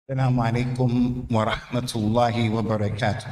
السلام عليكم ورحمة الله وبركاته.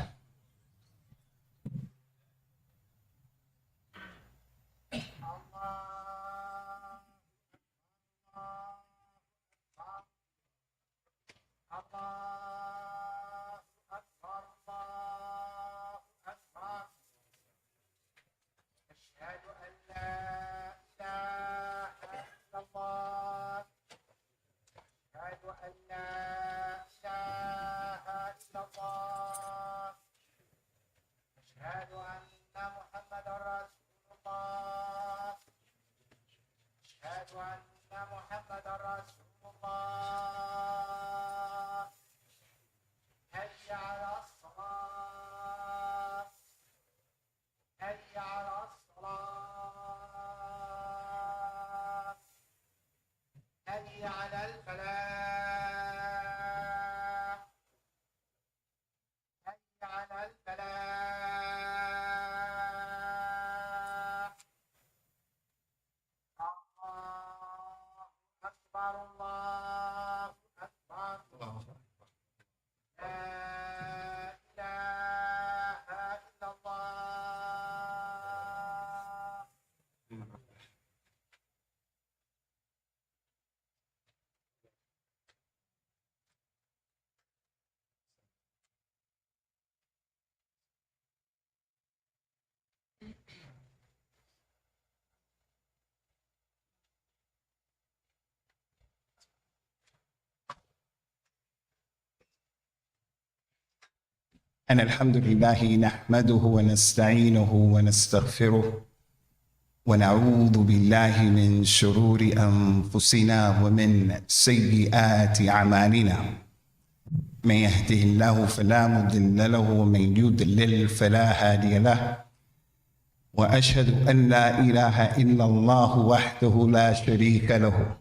أن الحمد لله نحمده ونستعينه ونستغفره ونعوذ بالله من شرور أنفسنا ومن سيئات أعمالنا. من يهده الله فلا مضل له ومن يضلل فلا هادي له. وأشهد أن لا إله إلا الله وحده لا شريك له.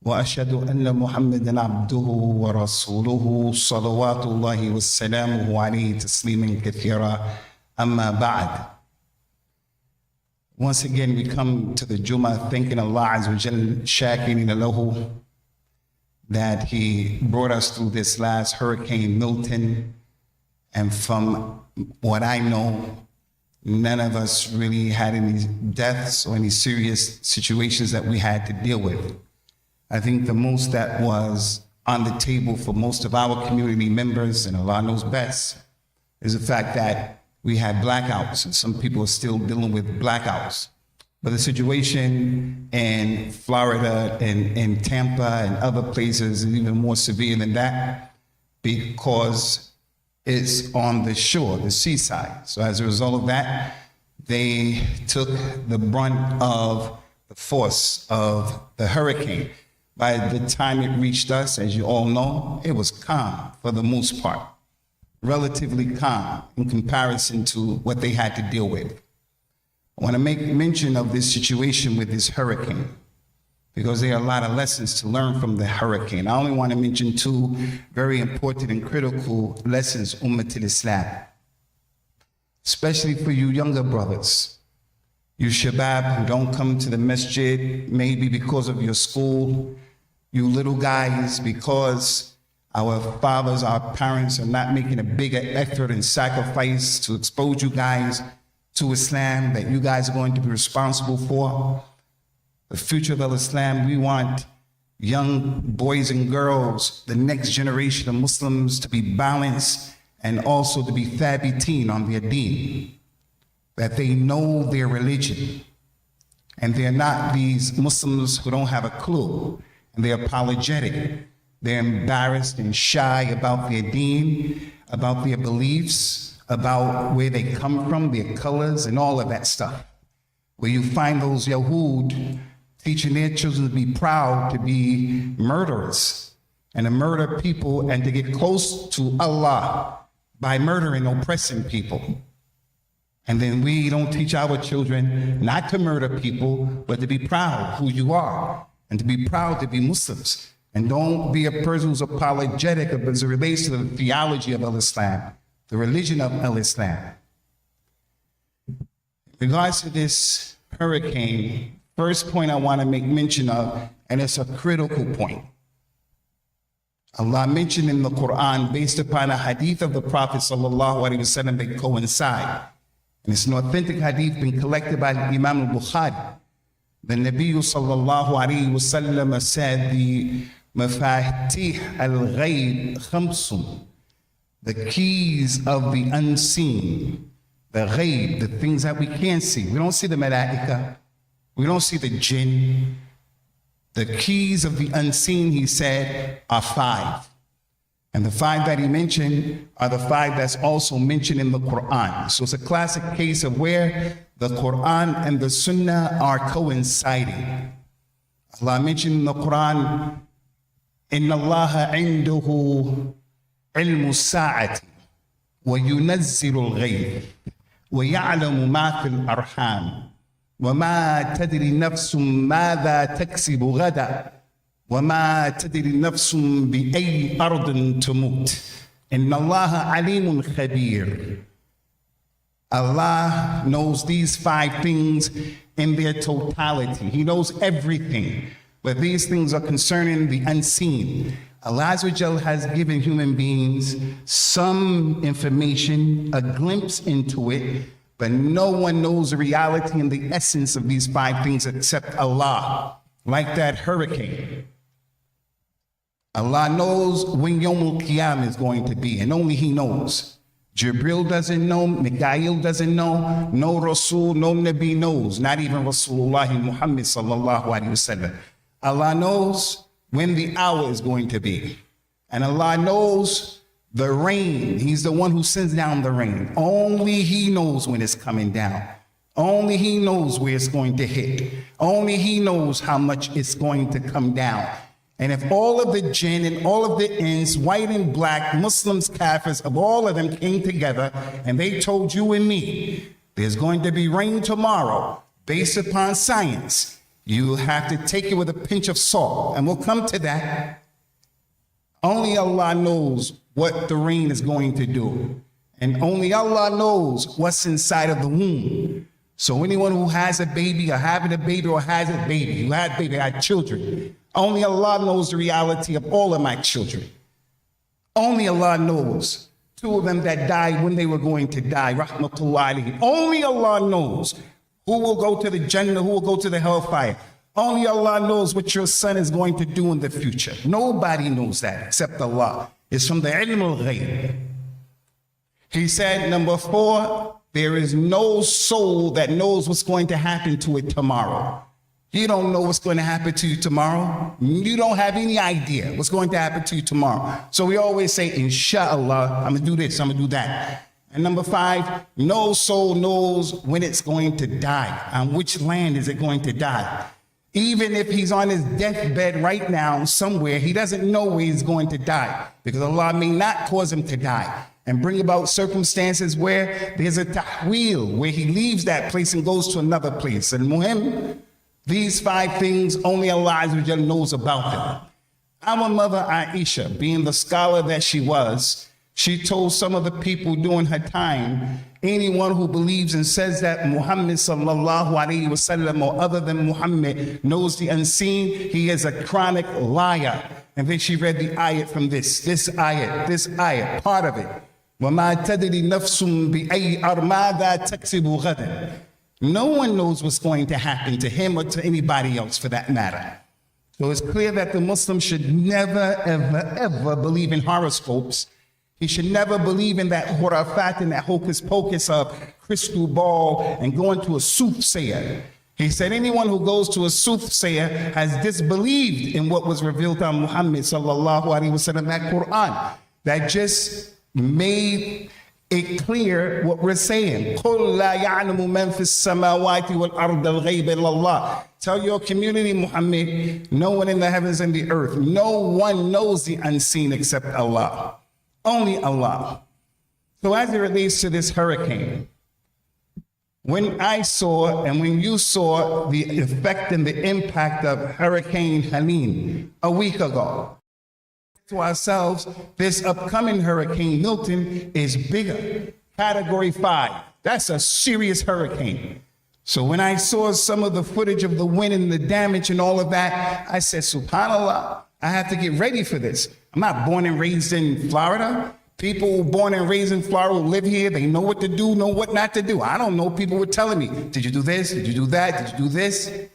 وأشهد أن محمدًا عبده ورسوله صلوات الله وسلامه عليه تسليما كثيرا. أما بعد. Once again we come to the Jumu'ah thanking Allah Azza wa Jal, shakirin lahu, that He brought us through this last hurricane Milton, and from what I know, none of us really had any deaths or any serious situations that we had to deal with. I think the most that was on the table for most of our community members, and Allah knows best, is the fact that we had blackouts, and some people are still dealing with blackouts. But the situation in Florida and in Tampa and other places is even more severe than that, because it's on the shore, the seaside. So as a result of that, they took the brunt of the force of the hurricane. By the time it reached us, as you all know, it was calm for the most part, relatively calm in comparison to what they had to deal with. I want to make mention of this situation with this hurricane, because there are a lot of lessons to learn from the hurricane. I only want to mention two very important and critical lessons, Ummatul Islam, especially for you younger brothers, you shabab who don't come to the masjid, maybe because of your school, you little guys, because our fathers, our parents are not making a bigger effort and sacrifice to expose you guys to Islam that you guys are going to be responsible for. The future of Islam, we want young boys and girls, the next generation of Muslims, to be balanced and also to be thabitin on their deen, that they know their religion, and they're not these Muslims who don't have a clue, and they're apologetic, they're embarrassed and shy about their deen, about their beliefs, about where they come from, their colors, and all of that stuff. Where you find those Yahud teaching their children to be proud to be murderers and to murder people and to get close to Allah by murdering, oppressing people. And then we don't teach our children not to murder people, but to be proud who you are and to be proud to be Muslims. And don't be a person who's apologetic as it relates to the theology of Al-Islam, the religion of Al-Islam. In regards to this hurricane, first point I want to make mention of, and it's a critical point. Allah mentioned in the Quran based upon a hadith of the Prophet sallallahu alaihi wasallam that coincide. And it's an authentic hadith been collected by Imam al-Bukhari. The Nabi sallallahu alaihi wasallam said, the mafatih al-ghayb khamsun, the keys of the unseen, the ghayb, the things that we can't see. We don't see the malaika, we don't see the jinn. The keys of the unseen, he said, are 5. And the 5 that he mentioned are the 5 that's also mentioned in the Quran. So it's a classic case of where the Quran and the Sunnah are coinciding. Allah mentioned in the Quran, إِنَّ اللَّهَ عِنْدُهُ عِلْمُ السَّاعَةِ وَيُنَزِّلُ الْغَيْبِ وَيَعْلَمُ مَا فِي الْأَرْحَامِ وما تدري نفس ماذا تكسب غدا وما تدري نفس بأي أرض تموت إن الله عليم خبير. Allah knows these 5 things in their totality. He knows everything, but these things are concerning the unseen. Allah Azza wa Jal has given human beings some information, a glimpse into it, but no one knows the reality and the essence of these 5 things except Allah. Like that hurricane. Allah knows when Yawm al-Qiyamah is going to be, and only He knows. Jibril doesn't know, Mikael doesn't know, no Rasul, no Nabi knows, not even Rasulullah Muhammad sallallahu alaihi wasallam. Allah knows when the hour is going to be. And Allah knows the rain. He's the one who sends down the rain. Only He knows when it's coming down. Only He knows where it's going to hit. Only He knows how much it's going to come down. And if all of the jinn and all of the ins, white and black, Muslims, Kafirs, of all of them came together and they told you and me, there's going to be rain tomorrow based upon science, you have to take it with a pinch of salt. And we'll come to that. Only Allah knows what the rain is going to do. And only Allah knows what's inside of the womb. So anyone who has a baby or having a baby or has a baby, who had baby, had children, only Allah knows the reality of all of my children. Only Allah knows. 2 of them that died when they were going to die, rahmatullahi alayhi. Only Allah knows who will go to the Jannah, who will go to the hellfire. Only Allah knows what your son is going to do in the future. Nobody knows that except Allah. It's from the ilm al-ghayb. He said, number 4, there is no soul that knows what's going to happen to it tomorrow. You don't know what's going to happen to you tomorrow. You don't have any idea what's going to happen to you tomorrow. So we always say, inshallah, I'm going to do this, I'm going to do that. And number 5, no soul knows when it's going to die. On which land is it going to die? Even if he's on his deathbed right now somewhere, he doesn't know where he's going to die, because Allah may not cause him to die and bring about circumstances where there's a tahweel, where he leaves that place and goes to another place. And muhim, these 5 things, only Allah Azza wa Jalla knows about them. Our mother Aisha, being the scholar that she was, she told some of the people during her time, anyone who believes and says that Muhammad sallallahu alaihi wasallam or other than Muhammad knows the unseen, he is a chronic liar. And then she read the ayat from this ayat, part of it. وَمَا تَدْرِي نَفْسٌ بِأَيِّ أَرْمَاذَا تَكْسِبُ غَدًا. No one knows what's going to happen to him or to anybody else for that matter. So it's clear that the Muslim should never, ever, ever believe in horoscopes. He should never believe in that hurafat and that hocus pocus of crystal ball and going to a soothsayer. He said anyone who goes to a soothsayer has disbelieved in what was revealed on Muhammad sallallahu alaihi wasallam, that Quran, that just made it clear what we're saying. قُلْ لَا يَعْلَمُ مَنْ فِي السَّمَاوَاتِ وَالْأَرْضِ الْغَيْبَ إِلَّا اللَّهِ. Tell your community, Muhammad, no one in the heavens and the earth, no one knows the unseen except Allah. Only Allah. So as it relates to this hurricane, when I saw and when you saw the effect and the impact of Hurricane Helene a week ago, to ourselves, this upcoming hurricane Milton is bigger, category 5. That's a serious hurricane. So when I saw some of the footage of the wind and the damage and all of that, I said, subhanallah, I have to get ready for this. I'm not born and raised in Florida. People born and raised in Florida who live here, they know what to do, know what not to do. I don't know. People were telling me, did you do this? Did you do that? Did you do this?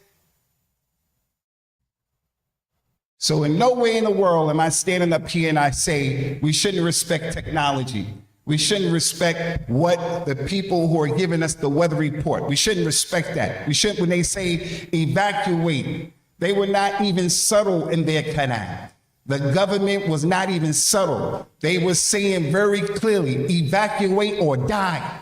So in no way in the world am I standing up here and I say we shouldn't respect technology. We shouldn't respect what the people who are giving us the weather report. We shouldn't respect that. We shouldn't, when they say evacuate, they were not even subtle in their Quran. The government was not even subtle. They were saying very clearly, evacuate or die.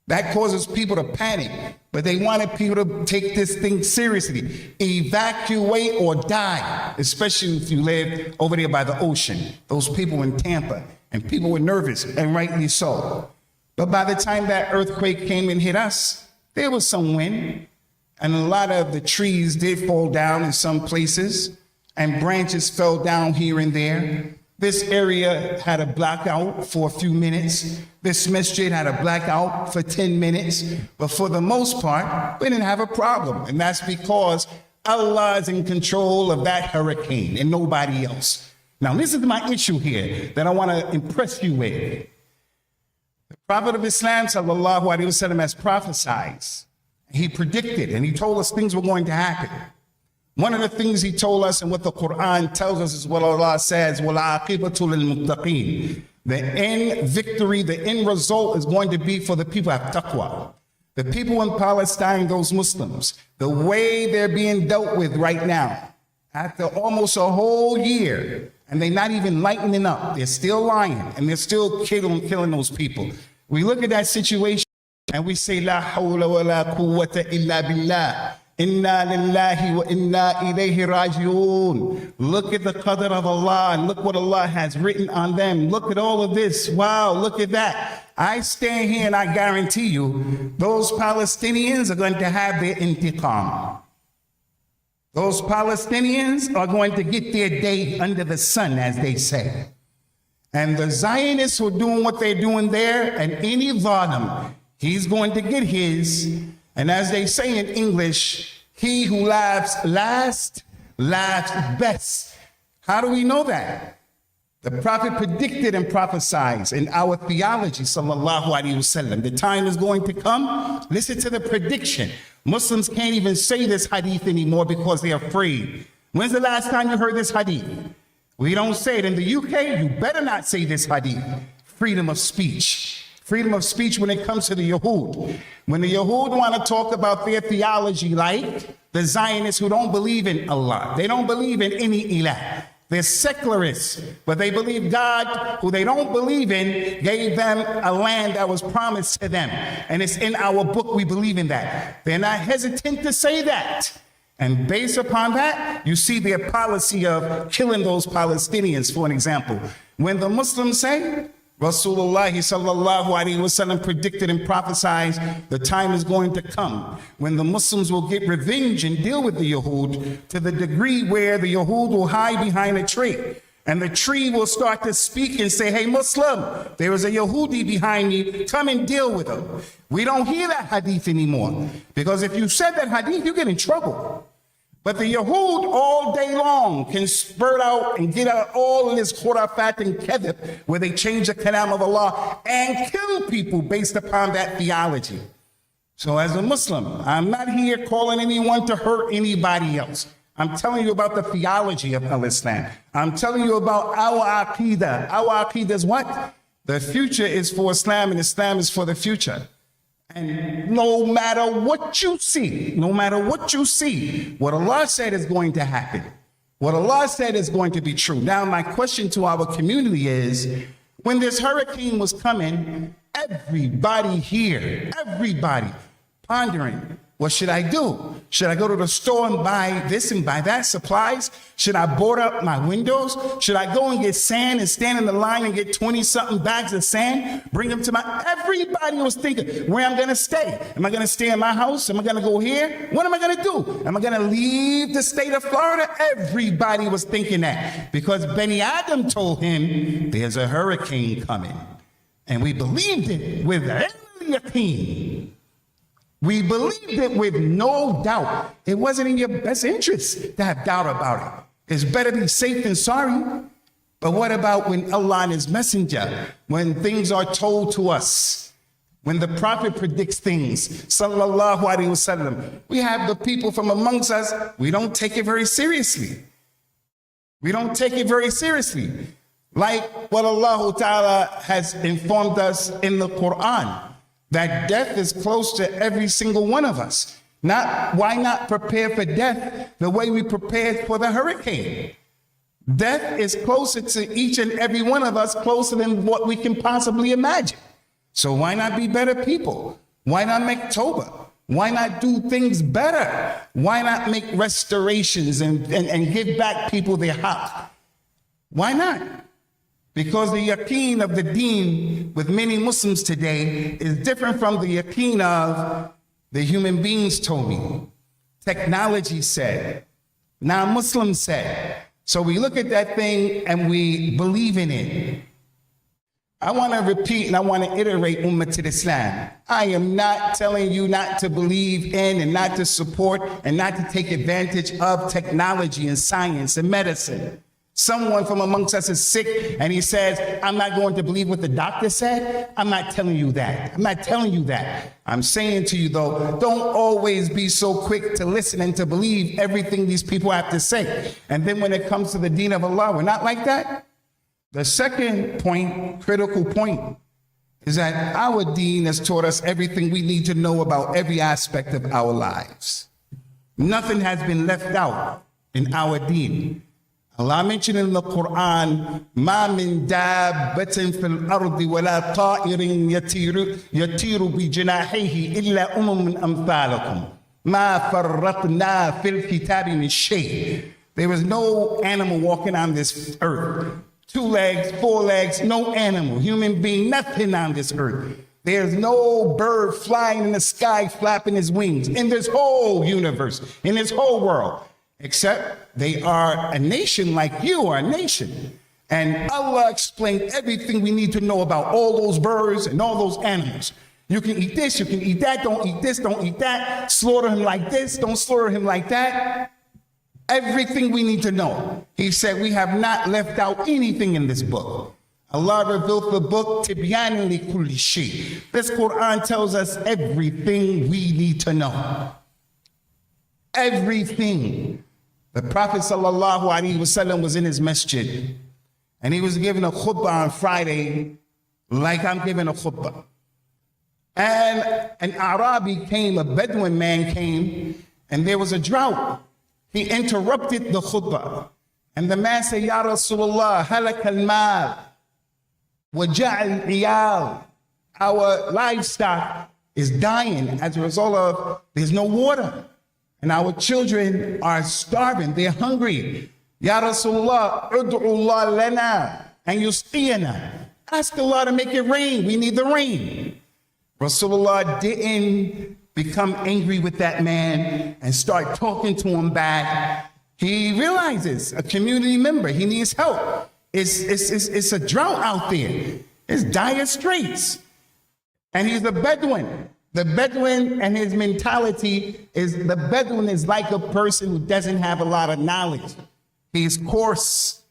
That causes people to panic, but they wanted people to take this thing seriously. Evacuate or die, especially if you live over there by the ocean. Those people in Tampa, and people were nervous, and rightly so. But by the time that earthquake came and hit us, there was some wind, and a lot of the trees did fall down in some places, and branches fell down here and there. This area had a blackout for a few minutes. This masjid had a blackout for 10 minutes. But for the most part, we didn't have a problem. And that's because Allah is in control of that hurricane and nobody else. Now, this is my issue here that I want to impress you with. The Prophet of Islam, sallallahu alaihi wasallam, has prophesied. He predicted and he told us things were going to happen. One of the things he told us and what the Quran tells us is what Allah says, وَالْعَاقِبَةُ لِلْمُتَّقِينَ. The end victory, the end result is going to be for the people of taqwa. The people in Palestine, those Muslims, the way they're being dealt with right now, after almost a whole year, and they're not even lightening up. They're still lying, and they're still killing those people. We look at that situation, and we say, La hawla wa la quwwata illa billah. Inna lillahi wa inna ilayhi raji'un. Look at the qadr of Allah and look what Allah has written on them. Look at all of this. Wow, look at that. I stand here and I guarantee you, those Palestinians are going to have their intiqam. Those Palestinians are going to get their day under the sun, as they say. And the Zionists who are doing what they're doing there, and any zalim, he's going to get his. And as they say in English, he who laughs last, laughs best. How do we know that? The Prophet predicted and prophesied in our theology, sallallahu alaihi wasallam. The time is going to come. Listen to the prediction. Muslims can't even say this hadith anymore because they're afraid. When's the last time you heard this hadith? We don't say it. In the UK, you better not say this hadith. Freedom of speech. Freedom of speech when it comes to the Yahud. When the Yahud want to talk about their theology, like the Zionists who don't believe in Allah. They don't believe in any ilah. They're secularists, but they believe God, who they don't believe in, gave them a land that was promised to them. And it's in our book, we believe in that. They're not hesitant to say that. And based upon that, you see their policy of killing those Palestinians, for an example. When the Muslims say, Rasulullah sallallahu alaihi wasallam predicted and prophesied the time is going to come when the Muslims will get revenge and deal with the Yahud to the degree where the Yahud will hide behind a tree. And the tree will start to speak and say, hey, Muslim, there is a Yahudi behind me. Come and deal with him. We don't hear that hadith anymore. Because if you said that hadith, you get in trouble. But the Yahud all day long can spurt out and get out all of this khurafat and kadhib where they change the kalam of Allah and kill people based upon that theology. So as a Muslim, I'm not here calling anyone to hurt anybody else. I'm telling you about the theology of Islam. I'm telling you about our aqidah. Our aqidah is what? The future is for Islam and Islam is for the future. And no matter what you see, what Allah said is going to happen. What Allah said is going to be true. Now, my question to our community is, when this hurricane was coming, everybody here, everybody pondering, what should I do? Should I go to the store and buy this and buy that, supplies? Should I board up my windows? Should I go and get sand and stand in the line and get 20-something bags of sand? Bring them to my... Everybody was thinking, where I'm going to stay. Am I going to stay in my house? Am I going to go here? What am I going to do? Am I going to leave the state of Florida? Everybody was thinking that because Bani Adam told him there's a hurricane coming. And we believed it with yaqeen. We believed it with no doubt. It wasn't in your best interest to have doubt about it. It's better be safe than sorry. But what about when Allah and His Messenger, when things are told to us, when the Prophet predicts things, sallallahu alaihi wasallam, we have the people from amongst us, we don't take it very seriously. We don't take it very seriously. Like what Allah Ta'ala has informed us in the Quran, that death is close to every single one of us. Why not prepare for death the way we prepared for the hurricane? Death is closer to each and every one of us, closer than what we can possibly imagine. So why not be better people? Why not make Tawbah? Why not do things better? Why not make restorations and give back people their haqq? Why not? Because the yaqeen of the deen with many Muslims today is different from the yaqeen of the human beings told me. Technology said, non-Muslims said. So we look at that thing and we believe in it. I want to repeat and I want to iterate Ummatul Islam. I am not telling you not to believe in and not to support and not to take advantage of technology and science and medicine. Someone from amongst us is sick and he says, I'm not going to believe what the doctor said. I'm not telling you that. I'm not telling you that. I'm saying to you though, don't always be so quick to listen and to believe everything these people have to say. And then when it comes to the deen of Allah, we're not like that. The second point, critical point, is that our deen has taught us everything we need to know about every aspect of our lives. Nothing has been left out in our deen. Allah mentioned in the Quran, "Ma min dabbatin fil ardi wala ta'irin yatiru bi janahihi illa umamun amthalakum. Ma farratna fil kitabi min shay." There is no animal walking on this earth. 2 legs, 4 legs, no animal, human being, nothing on this earth. There's no bird flying in the sky, flapping his wings in this whole universe, in this whole world. Except they are a nation like you are a nation. And Allah explained everything we need to know about all those birds and all those animals. You can eat this, you can eat that, don't eat this, don't eat that. Slaughter him like this, don't slaughter him like that. Everything we need to know. He said we have not left out anything in this book. Allah revealed the book, Tibyanan li kulli shay. This Quran tells us everything we need to know. Everything. The Prophet sallallahu alaihi wasallam was in his masjid and he was giving a khutbah on Friday like I'm giving a khutbah. And an Arabi came, a Bedouin man came, and there was a drought. He interrupted the khutbah. And the man said, Ya Rasulullah, halak al-mal, wa ja'al iyal. Our livestock is dying as a result of there's no water. And our children are starving, they're hungry. Ya Rasulullah, ud'u Allah lana and yusqiyana. Ask Allah to make it rain, we need the rain. Rasulullah didn't become angry with that man and start talking to him back. He realizes a community member, he needs help. It's a drought out there. It's dire straits. And he's a Bedouin. The Bedouin and his mentality is the Bedouin is like a person who doesn't have a lot of knowledge. He's coarse.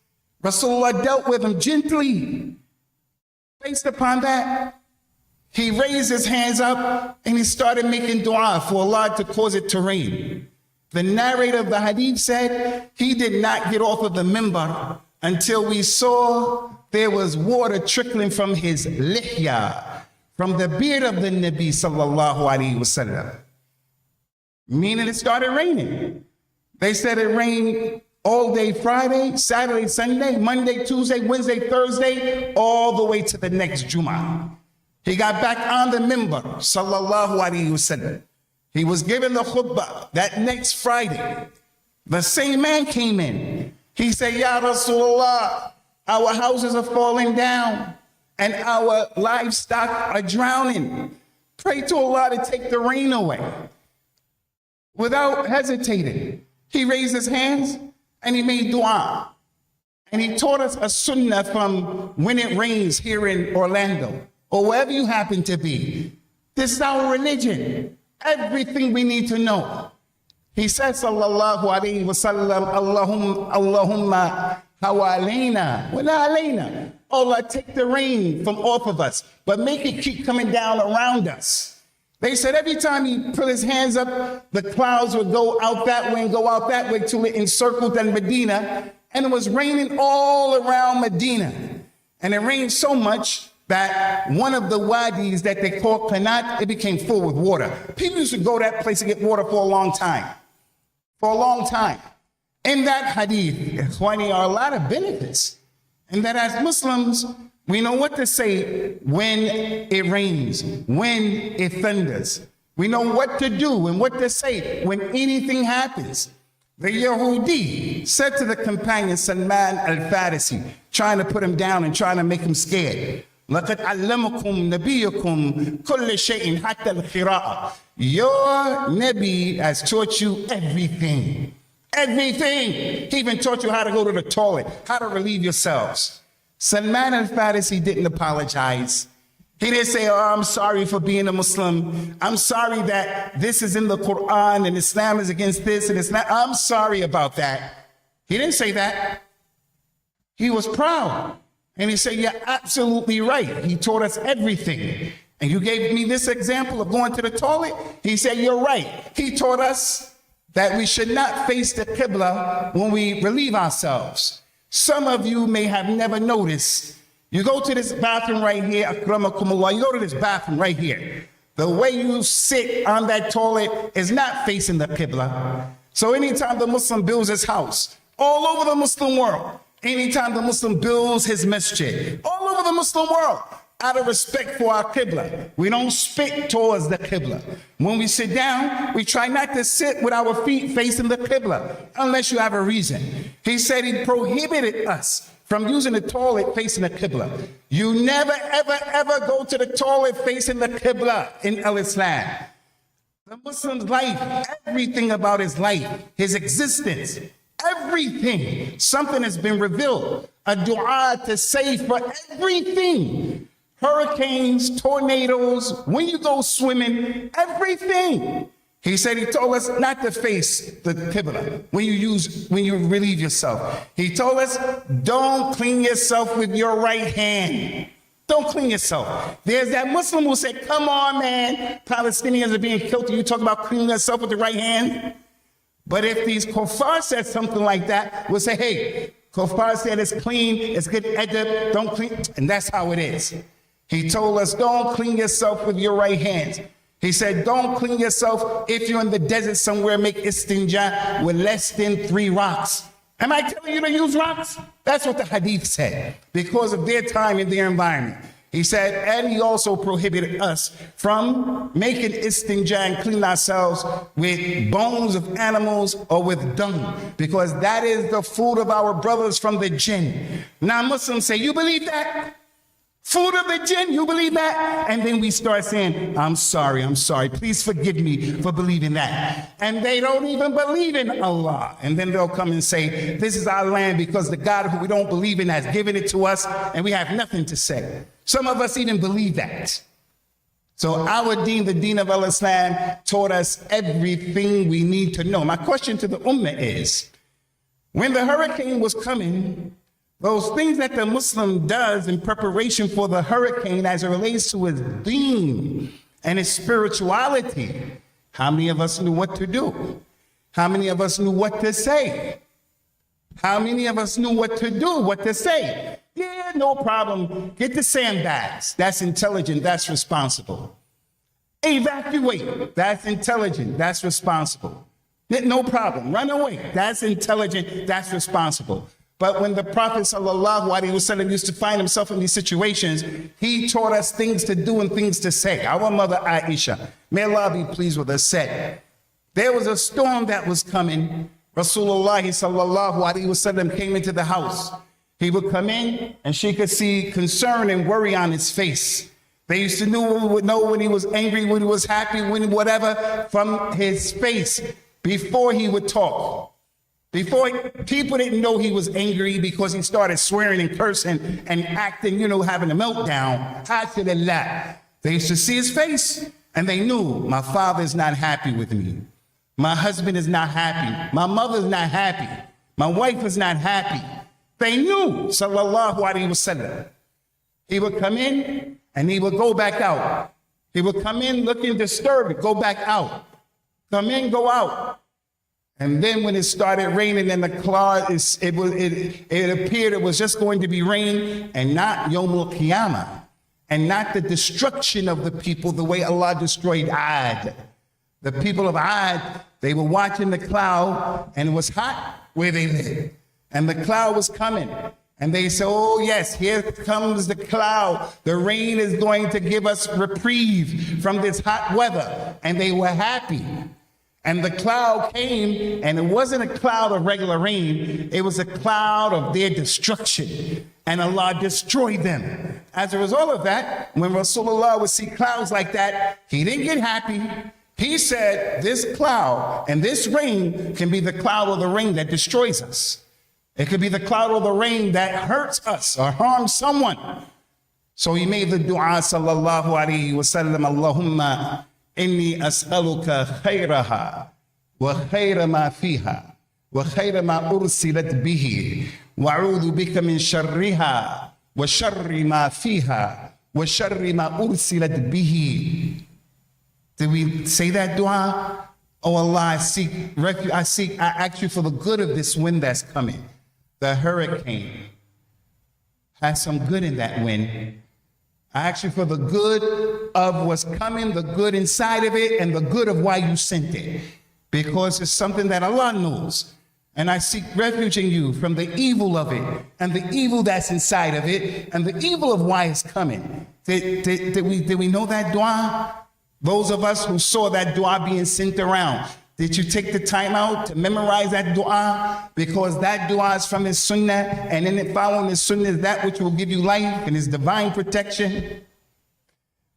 Rasulullah dealt with him gently. Based upon that, he raised his hands up and he started making dua for Allah to cause it to rain. The narrator of the hadith said he did not get off of the minbar until we saw there was water trickling from his lihya, from the beard of the Nabi sallallahu alaihi wasallam. Meaning it started raining. They said it rained all day Friday, Saturday, Sunday, Monday, Tuesday, Wednesday, Thursday, all the way to the next Jumu'ah. He got back on the minbar, sallallahu alaihi wasallam. He was given the khutbah that next Friday. The same man came in. He said, Ya Rasulullah, our houses are falling down and our livestock are drowning. Pray to Allah to take the rain away. Without hesitating, he raised his hands and he made dua. And he taught us a sunnah from when it rains here in Orlando or wherever you happen to be. This is our religion. Everything we need to know. He said, sallallahu alayhi wa sallam, Allahumma hawalayna wa la alayna. Allah, take the rain from off of us, but make it keep coming down around us. They said every time he put his hands up, the clouds would go out that way and go out that way till it encircled Medina, and it was raining all around Medina. And it rained so much that one of the wadis that they call Qanat, it became full with water. People used to go that place to get water for a long time. For a long time. In that hadith, Ikhwani, are a lot of benefits. And that as Muslims, we know what to say when it rains, when it thunders. We know what to do and what to say when anything happens. The Yahudi said to the companion Salman al-Farisi, trying to put him down and trying to make him scared, لَقَدْ عَلَّمَكُمْ نَبِيُّكُمْ كُلَّ شَيْءٍ حَتَّى الْقِرَاءَ. Your Nabi has taught you everything. Everything. He even taught you how to go to the toilet, how to relieve yourselves. Salman al-Farisi didn't apologize. He didn't say, oh, I'm sorry for being a Muslim. I'm sorry that this is in the Quran and Islam is against this and Islam. I'm sorry about that. He didn't say that. He was proud. And he said, you're absolutely right. He taught us everything. And you gave me this example of going to the toilet. He said, you're right. He taught us that we should not face the Qibla when we relieve ourselves. Some of you may have never noticed. You go to this bathroom right here, akramakumullah, you go to this bathroom right here. The way you sit on that toilet is not facing the Qibla. So anytime the Muslim builds his house, all over the Muslim world, anytime the Muslim builds his masjid, all over the Muslim world, out of respect for our Qibla, we don't spit towards the Qibla. When we sit down, we try not to sit with our feet facing the Qibla, unless you have a reason. He said he prohibited us from using the toilet facing the Qibla. You never, ever, ever go to the toilet facing the Qibla in Al-Islam. The Muslim's life, everything about his life, his existence, everything, something has been revealed. A dua to say for everything. Hurricanes, tornadoes, when you go swimming, everything. He said he told us not to face the Qibla when you relieve yourself. He told us, don't clean yourself with your right hand. Don't clean yourself. There's that Muslim who said, come on, man, Palestinians are being killed. You talk about cleaning yourself with the right hand? But if these kuffar said something like that, we'll say, hey, kuffar said it's clean, it's good edeb, don't clean, and that's how it is. He told us, don't clean yourself with your right hand. He said, don't clean yourself if you're in the desert somewhere, make istinja with less than 3 rocks. Am I telling you to use rocks? That's what the hadith said, because of their time and their environment. He said, and he also prohibited us from making istinja and clean ourselves with bones of animals or with dung, because that is the food of our brothers from the jinn. Now Muslims say, you believe that? Food of the jinn, you believe that? And then we start saying, I'm sorry, please forgive me for believing that. And they don't even believe in Allah. And then they'll come and say, this is our land because the God who we don't believe in has given it to us and we have nothing to say. Some of us even believe that. So our deen, the deen of Al-Islam, taught us everything we need to know. My question to the ummah is, when the hurricane was coming, those things that the Muslim does in preparation for the hurricane as it relates to his deen and his spirituality, how many of us knew what to do? How many of us knew what to say? How many of us knew what to do, what to say? Yeah, no problem. Get the sandbags. That's intelligent. That's responsible. Evacuate. That's intelligent. That's responsible. No problem. Run away. That's intelligent. That's responsible. But when the Prophet ﷺ used to find himself in these situations, he taught us things to do and things to say. Our mother Aisha, may Allah be pleased with her, said, there was a storm that was coming. Rasulullah ﷺ came into the house. He would come in and she could see concern and worry on his face. They used to know when he was angry, when he was happy, when whatever, from his face before he would talk. People didn't know he was angry because he started swearing and cursing and acting, having a meltdown. They used to see his face and they knew my father's not happy with me. My husband is not happy. My mother's not happy. My wife is not happy. They knew, sallallahu alaihi wasallam. He would come in and he would go back out. He would come in looking disturbed, go back out. Come in, go out. And then when it started raining in the clouds, it appeared it was just going to be rain and not Yawmul Qiyamah, and not the destruction of the people the way Allah destroyed Ad. The people of Ad, they were watching the cloud and it was hot where they lived. And the cloud was coming. And they said, oh yes, here comes the cloud. The rain is going to give us reprieve from this hot weather. And they were happy. And the cloud came, and it wasn't a cloud of regular rain. It was a cloud of their destruction. And Allah destroyed them. As a result of that, when Rasulullah would see clouds like that, he didn't get happy. He said, this cloud and this rain can be the cloud or the rain that destroys us. It could be the cloud or the rain that hurts us or harms someone. So he made the dua, sallallahu alayhi wa sallam, Allahumma inni as'aluka khayraha wa khayra ma fiha wa khayra ma ursilat bihi wa a'udhu bika min sharriha wa sharri ma fiha wa sharri ma ursilat bihi. Did we say that dua? Oh Allah, I seek refuge. I ask you for the good of this wind that's coming. The hurricane has some good in that wind. I ask you for the good of what's coming, the good inside of it, and the good of why you sent it. Because it's something that Allah knows. And I seek refuge in you from the evil of it, and the evil that's inside of it, and the evil of why it's coming. Did we know that dua? Those of us who saw that dua being sent around, did you take the time out to memorize that dua? Because that dua is from his sunnah, and in it following his sunnah is that which will give you life and his divine protection.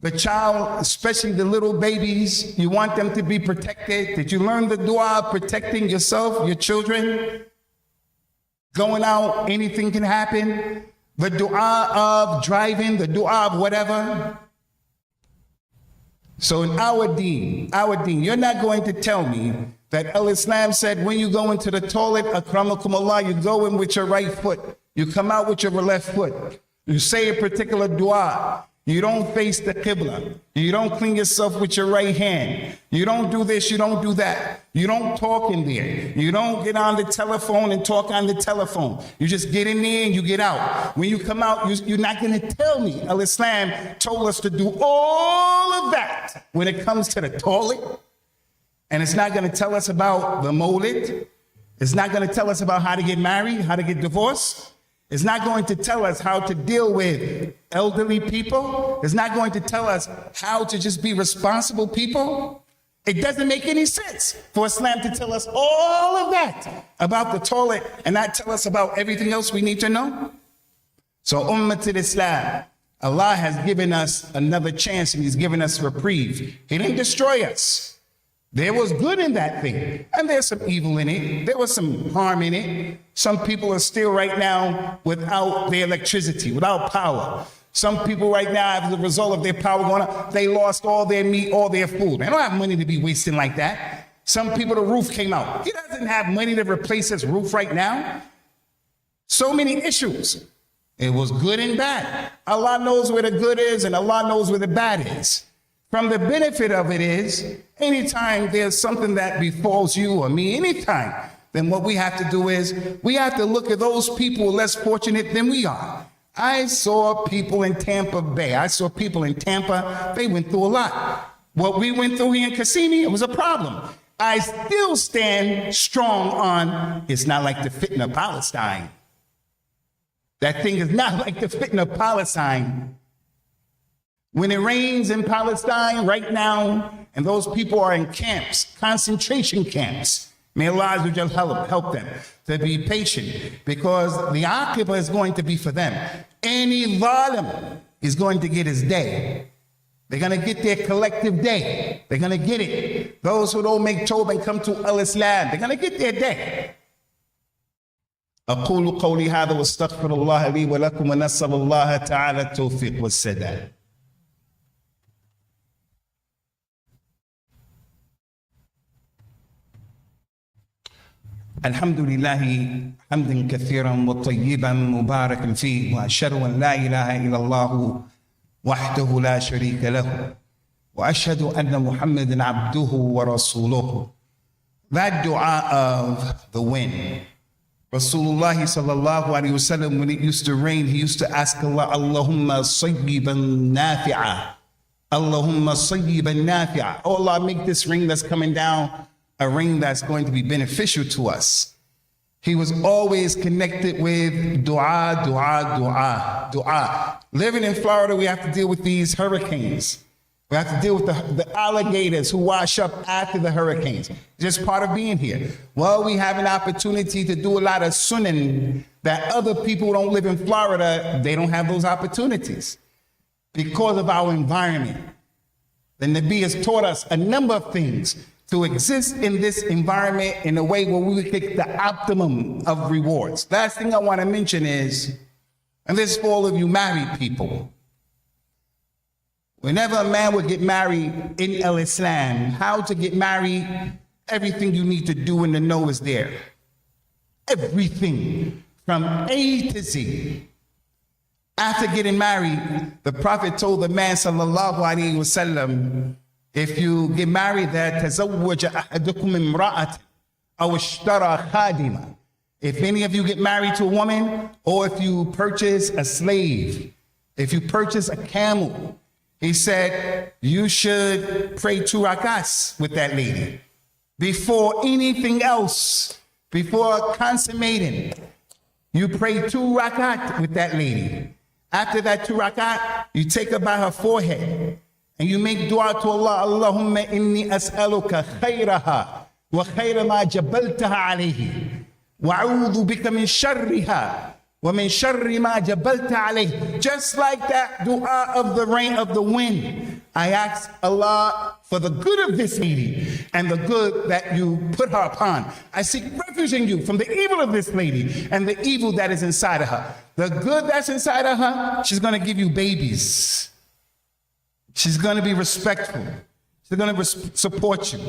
The child, especially the little babies, you want them to be protected. Did you learn the dua of protecting yourself, your children? Going out, anything can happen. The dua of driving, the dua of whatever. So in our deen, you're not going to tell me that Al-Islam said when you go into the toilet, akramakum Allah, you go in with your right foot. You come out with your left foot. You say a particular dua. You don't face the Qibla. You don't clean yourself with your right hand. You don't do this, you don't do that. You don't talk in there. You don't get on the telephone and talk on the telephone. You just get in there and you get out. When you come out, you're not going to tell me Al-Islam told us to do all of that when it comes to the toilet. And it's not going to tell us about the Mawlid. It's not going to tell us about how to get married, how to get divorced. It's not going to tell us how to deal with elderly people. It's not going to tell us how to just be responsible people. It doesn't make any sense for Islam to tell us all of that about the toilet and not tell us about everything else we need to know. So Ummatul Islam, Allah has given us another chance and he's given us reprieve. He didn't destroy us. There was good in that thing, and there's some evil in it. There was some harm in it. Some people are still right now without their electricity, without power. Some people right now, as a result of their power going up, they lost all their meat, all their food. They don't have money to be wasting like that. Some people, the roof came out. He doesn't have money to replace his roof right now. So many issues. It was good and bad. Allah knows where the good is, and Allah knows where the bad is. From the benefit of it is, anytime there's something that befalls you or me, anytime, then what we have to do is, we have to look at those people less fortunate than we are. I saw people in Tampa Bay. I saw people in Tampa. They went through a lot. What we went through here in Kissimmee, it was a problem. I still stand strong on, it's not like the fitna of Palestine. That thing is not like the fitna of Palestine. When it rains in Palestine right now, and those people are in camps, concentration camps, may Allah help them to be patient, because the aqibah is going to be for them. Any zalim is going to get his day. They're going to get their collective day. They're going to get it. Those who don't make tawbah and come to Al-Islam, they're going to get their day. أقول قولي هذا واستغفر الله لي ولكم ونسأل الله تعالى التوفيق والسداد. الحمد لله حمدا كثيرا وطيبا مباركا فيه وأشهد أن لا إله إلا الله وحده لا شريك له وأشهد أن محمدا عبده ورسوله. That dua of the wind, Rasulullah sallallahu alayhi wasallam, when it used to rain, he used to ask Allah, Allahumma sayyiban nafi'a, Allahumma sayyiban nafi'a. Oh Allah, make this rain that's coming down a rain that's going to be beneficial to us. He was always connected with dua, dua, dua, dua. Living in Florida, we have to deal with these hurricanes. We have to deal with the alligators who wash up after the hurricanes. Just part of being here. Well, we have an opportunity to do a lot of sunnah that other people who don't live in Florida, they don't have those opportunities because of our environment. The Nabi has taught us a number of things to exist in this environment in a way where we would get the optimum of rewards. Last thing I want to mention is, and this is for all of you married people, whenever a man would get married in Islam, how to get married, everything you need to do in the know is there. Everything from A to Z. After getting married, the Prophet told the man, sallallahu alaihi wasallam, if you get married, that تزوج أحدكم امرأة أو اشترى خادمة. If any of you get married to a woman, or if you purchase a slave, if you purchase a camel, he said you should pray 2 rakats with that lady before anything else, before consummating. You pray 2 rakat with that lady. After that 2 rakat, you take her by her forehead and you make dua to Allah. Allahumma inni as'aluka khayraha wa khayra ma jabaltaha alayhi wa a'udhu bika min sharriha wa min sharri ma jabalta alayhi. Just like that dua of the rain, of the wind, I ask Allah for the good of this lady and the good that you put her upon. I seek refuge in you from the evil of this lady and the evil that is inside of her. The good that's inside of her, she's going to give you babies. She's going to be respectful. She's going to support you.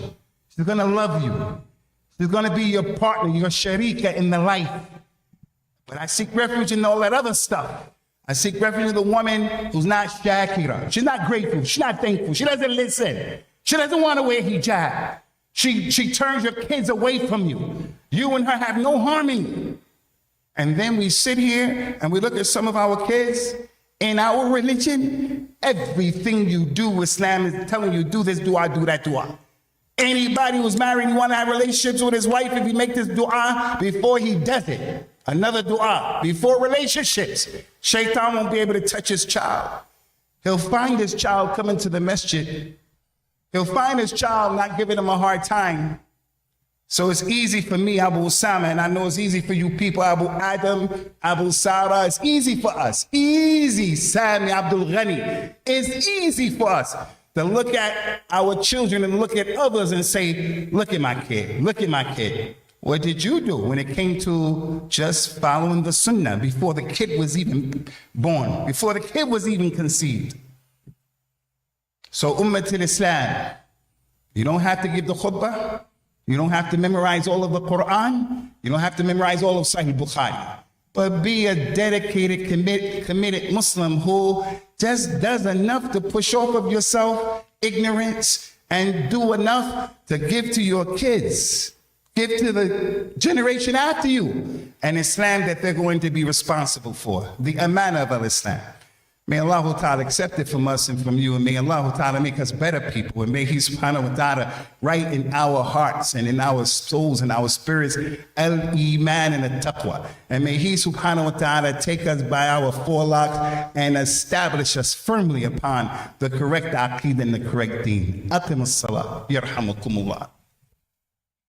She's going to love you. She's going to be your partner, your sharika in the life. But I seek refuge in all that other stuff. I seek refuge in the woman who's not shakira. She's not grateful. She's not thankful. She doesn't listen. She doesn't want to wear hijab. She turns your kids away from you. You and her have no harmony. And then we sit here and we look at some of our kids. In our religion, everything you do, Islam is telling you, do this dua, do that dua. Anybody who's married, you want to have relationships with his wife, if he make this dua before he does it, another dua before relationships, shaitan won't be able to touch his child. He'll find his child coming to the masjid. He'll find his child not giving him a hard time. So it's easy for me, Abu Usama, and I know it's easy for you people, Abu Adam, Abu Sarah. It's easy for us. Easy, Sami, Abdul Ghani. It's easy for us to look at our children and look at others and say, look at my kid, look at my kid. What did you do when it came to just following the Sunnah before the kid was even born, before the kid was even conceived? So Ummatul Islam, you don't have to give the khutbah. You don't have to memorize all of the Quran. You don't have to memorize all of Sahih Bukhari. But be a dedicated, committed Muslim who just does enough to push off of yourself ignorance and do enough to give to your kids, give to the generation after you, an Islam that they're going to be responsible for, the amana of Islam. May Allah Ta'ala accept it from us and from you, and may Allah Ta'ala make us better people, and may He Subhanahu wa Ta'ala write in our hearts and in our souls and our spirits al-Iman and al-Taqwa, and may He Subhanahu wa Ta'ala take us by our forelocks and establish us firmly upon the correct aqeedah and the correct deen. Aqim as-salah, yarhamukumullah.